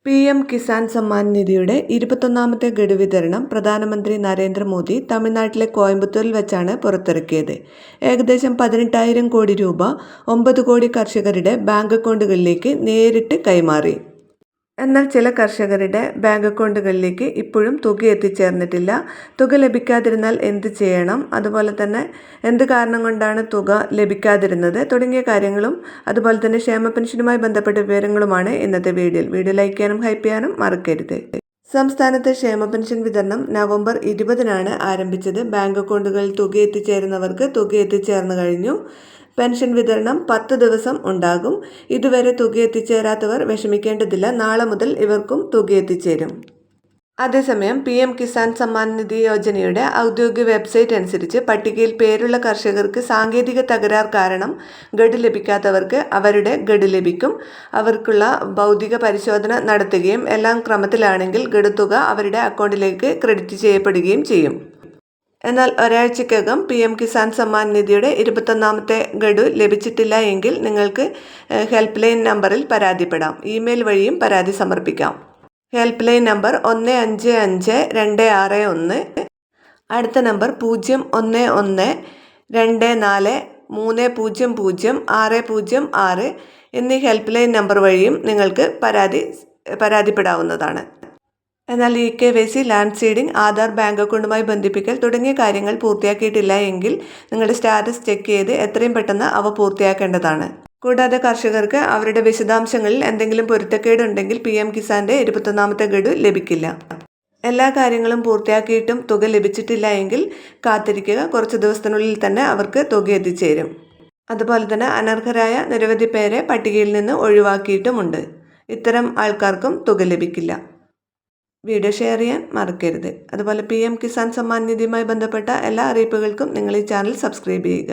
PM Kisan Samman നിധിയുടെ 21ാമത്തെ ഗഡു വിതരണം പ്രധാനമന്ത്രി നരേന്ദ്രമോദി തമിഴ്നാട്ടിലെ കോയമ്പത്തൂരിൽ വെച്ചാണ് പുറത്തിറക്കിയത്. ഏകദേശം 18,000 കോടി രൂപ 9 കോടി കർഷകരുടെ ബാങ്ക് അക്കൗണ്ടുകളിലേക്ക് നേരിട്ട് കൈമാറി. എന്നാൽ ചില കർഷകരുടെ ബാങ്ക് അക്കൗണ്ടുകളിലേക്ക് ഇപ്പോഴും തുക എത്തിച്ചേർന്നിട്ടില്ല. തുക ലഭിക്കാതിരുന്നാൽ എന്ത് ചെയ്യണം, അതുപോലെ തന്നെ എന്ത് കാരണം കൊണ്ടാണ് തുക ലഭിക്കാതിരുന്നത് തുടങ്ങിയ കാര്യങ്ങളും അതുപോലെ തന്നെ ക്ഷേമ പെൻഷനുമായി ബന്ധപ്പെട്ട വിവരങ്ങളുമാണ് ഇന്നത്തെ വീഡിയോയിൽ. വീഡിയോ ലൈക്ക് ചെയ്യാനും ഹൈപ്പ് ചെയ്യാനും മറക്കരുത്. സംസ്ഥാനത്തെ ക്ഷേമ പെൻഷൻ വിതരണം നവംബർ 20-നാണ് ആരംഭിച്ചത്. ബാങ്ക് അക്കൗണ്ടുകളിൽ തുക എത്തിച്ചേരുന്നവർക്ക് തുക എത്തിച്ചേർന്നു കഴിഞ്ഞു. പെൻഷൻ വിതരണം 10 ദിവസം ഉണ്ടാകും. ഇതുവരെ തുക എത്തിച്ചേരാത്തവർ വിഷമിക്കേണ്ടതില്ല. നാളെ മുതൽ ഇവർക്കും തുക എത്തിച്ചേരും. അതേസമയം PM കിസാൻ സമ്മാൻ നിധി യോജനയുടെ ഔദ്യോഗിക വെബ്സൈറ്റ് അനുസരിച്ച് പട്ടികയിൽ പേരുള്ള കർഷകർക്ക് സാങ്കേതിക തകരാർ കാരണം ഗഡു ലഭിക്കാത്തവർക്ക് അവരുടെ ഗഡു ലഭിക്കും. അവർക്കുള്ള ഭൗതിക പരിശോധന നടത്തുകയും എല്ലാം ക്രമത്തിലാണെങ്കിൽ ഗഡു തുക അവരുടെ അക്കൗണ്ടിലേക്ക് ക്രെഡിറ്റ് ചെയ്യപ്പെടുകയും ചെയ്യും. എന്നാൽ ഒരാഴ്ചക്കകം PM കിസാൻ സമ്മാൻ നിധിയുടെ 21ാമത്തെ ഗഡു ലഭിച്ചിട്ടില്ല എങ്കിൽ നിങ്ങൾക്ക് ഹെൽപ്പ് ലൈൻ നമ്പറിൽ പരാതിപ്പെടാം. ഇമെയിൽ വഴിയും പരാതി സമർപ്പിക്കാം. Help line number 155261. അടുത്ത നമ്പർ 011243006006 എന്നീ ഹെൽപ്പ് ലൈൻ നമ്പർ വഴിയും നിങ്ങൾക്ക് പരാതിപ്പെടാവുന്നതാണ്. എന്നാൽ KYC, land seeding, Aadhaar, bank അക്കൗണ്ടുമായി ബന്ധിപ്പിക്കൽ തുടങ്ങിയ കാര്യങ്ങൾ പൂർത്തിയാക്കിയിട്ടില്ല എങ്കിൽ നിങ്ങളുടെ സ്റ്റാറ്റസ് ചെക്ക് ചെയ്ത് എത്രയും പെട്ടെന്ന് അവ പൂർത്തിയാക്കേണ്ടതാണ്. കൂടാതെ കർഷകർക്ക് അവരുടെ വിശദാംശങ്ങളിൽ എന്തെങ്കിലും പൊരുത്തക്കേടുണ്ടെങ്കിൽ PM കിസാന്റെ 21ാമത്തെ ഗഡു ലഭിക്കില്ല. എല്ലാ കാര്യങ്ങളും പൂർത്തിയാക്കിയിട്ടും തുക ലഭിച്ചിട്ടില്ല എങ്കിൽ കാത്തിരിക്കുക. കുറച്ച് ദിവസത്തിനുള്ളിൽ തന്നെ അവർക്ക് തുക എത്തിച്ചേരും. അതുപോലെ തന്നെ അനർഹരായ നിരവധി പേരെ പട്ടികയിൽ നിന്ന് ഒഴിവാക്കിയിട്ടുമുണ്ട്. ഇത്തരം ആൾക്കാർക്കും തുക ലഭിക്കില്ല. വീഡിയോ ഷെയർ ചെയ്യാൻ മറക്കരുത്. അതുപോലെ PM കിസാൻ സമ്മാൻ നിധിയുമായി ബന്ധപ്പെട്ട എല്ലാ അറിയിപ്പുകൾക്കും നിങ്ങൾ ഈ ചാനൽ സബ്സ്ക്രൈബ് ചെയ്യുക.